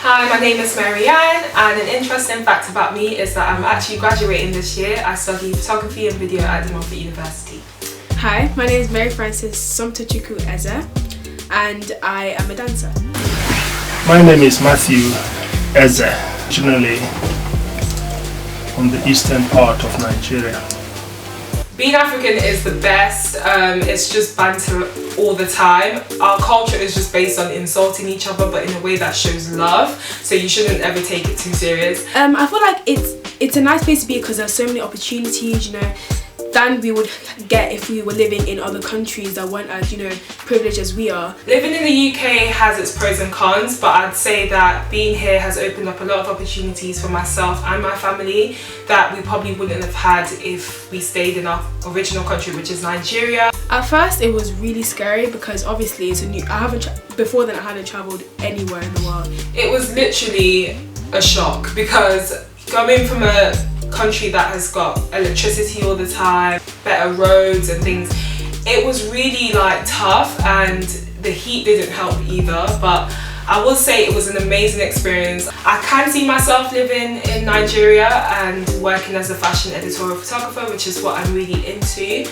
Hi, my name is Marianne, and an interesting fact about me is that I'm actually graduating this year. I study photography and video at the University. Hi, my name is Mary Frances Somtochukwu Ezehs, and I am a dancer. My name is Matthew Ezehs, originally from the eastern part of Nigeria. Being African is the best. It's just banter all the time. Our culture is just based on insulting each other, but in a way that shows love. So you shouldn't ever take it too serious. I feel like it's a nice place to be because there's so many opportunities, than we would get if we were living in other countries that weren't as, privileged as we are. Living in the UK has its pros and cons, but I'd say that being here has opened up a lot of opportunities for myself and my family that we probably wouldn't have had if we stayed in our original country, which is Nigeria. At first it was really scary because obviously it's before then I hadn't travelled anywhere in the world. It was literally a shock because coming from a country that has got electricity all the time, better roads and things, it was really tough, and the heat didn't help either, but I will say it was an amazing experience. I can see myself living in Nigeria and working as a fashion editorial photographer, which is what I'm really into.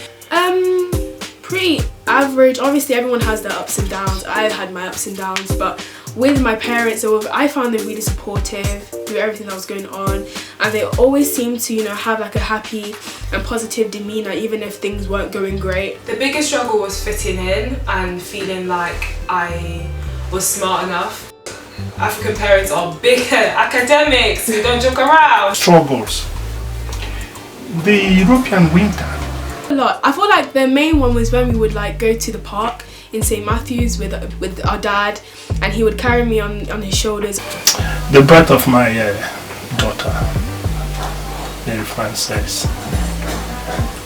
Pretty average. Obviously everyone has their ups and downs. I had my ups and downs, but with my parents, I found them really supportive through everything that was going on, and they always seemed to have a happy and positive demeanour even if things weren't going great. The biggest struggle was fitting in and feeling like I was smart enough. African parents are big academics who don't joke around. Struggles. The European winter. A lot. I feel like the main one was when we would go to the park in St. Matthew's with our dad, and he would carry me on his shoulders. The birth of my daughter, Mary Frances,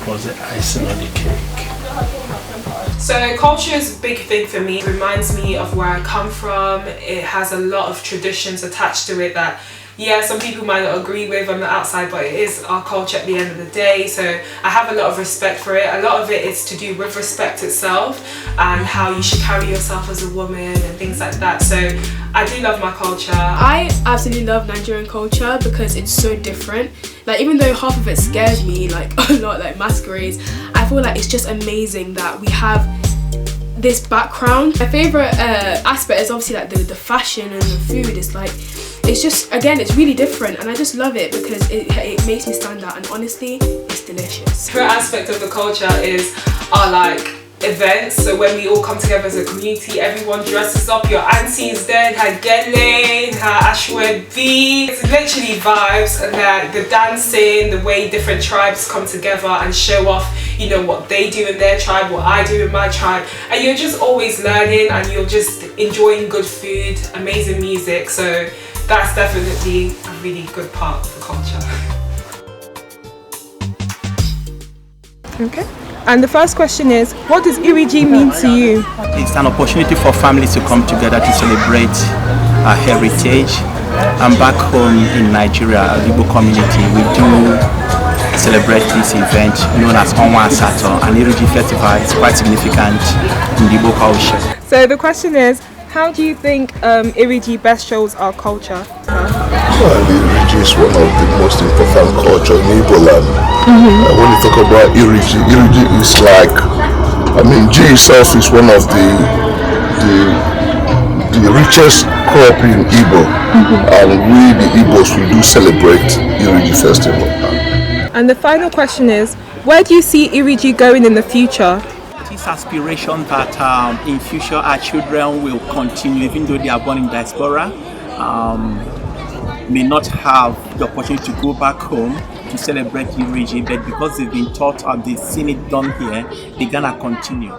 was the icing on the cake. So culture is a big thing for me. It reminds me of where I come from. It has a lot of traditions attached to it that, some people might not agree with on the outside, but it is our culture at the end of the day. So I have a lot of respect for it. A lot of it is to do with respect itself and how you should carry yourself as a woman and things like that. So I do love my culture. I absolutely love Nigerian culture because it's so different. Even though half of it scares me a lot, like masquerades, I feel like it's just amazing that we have this background. My favourite aspect is obviously the fashion and the food. It's just, again, it's really different, and I just love it because it makes me stand out, and honestly, it's delicious. The aspect of the culture is our events. So when we all come together as a community, everyone dresses up. Your auntie is there, her gele, her ashwebi. It's literally vibes, and the dancing, the way different tribes come together and show off, what they do in their tribe, what I do in my tribe, and you're just always learning, and you're just enjoying good food, amazing music. So that's definitely a really good part of the culture. Okay. And the first question is, what does Iriji mean to you? It's an opportunity for families to come together to celebrate our heritage. And back home in Nigeria, the Igbo community, we do celebrate this event known as Onwa Sato, and Iriji Festival is quite significant in the Igbo culture. So the question is, how do you think Iriji best shows our culture? Well, Iriji is one of the most important cultures in Igbo land. When you talk about Iriji is G itself is one of the richest crop in Igbo, and we the Igbos, we do celebrate Iriji festival. And the final question is, where do you see Iriji going in the future? This aspiration that in future our children will continue, even though they are born in diaspora, may not have the opportunity to go back home to celebrate Iriji, but because they've been taught and they've seen it done here, they're gonna continue.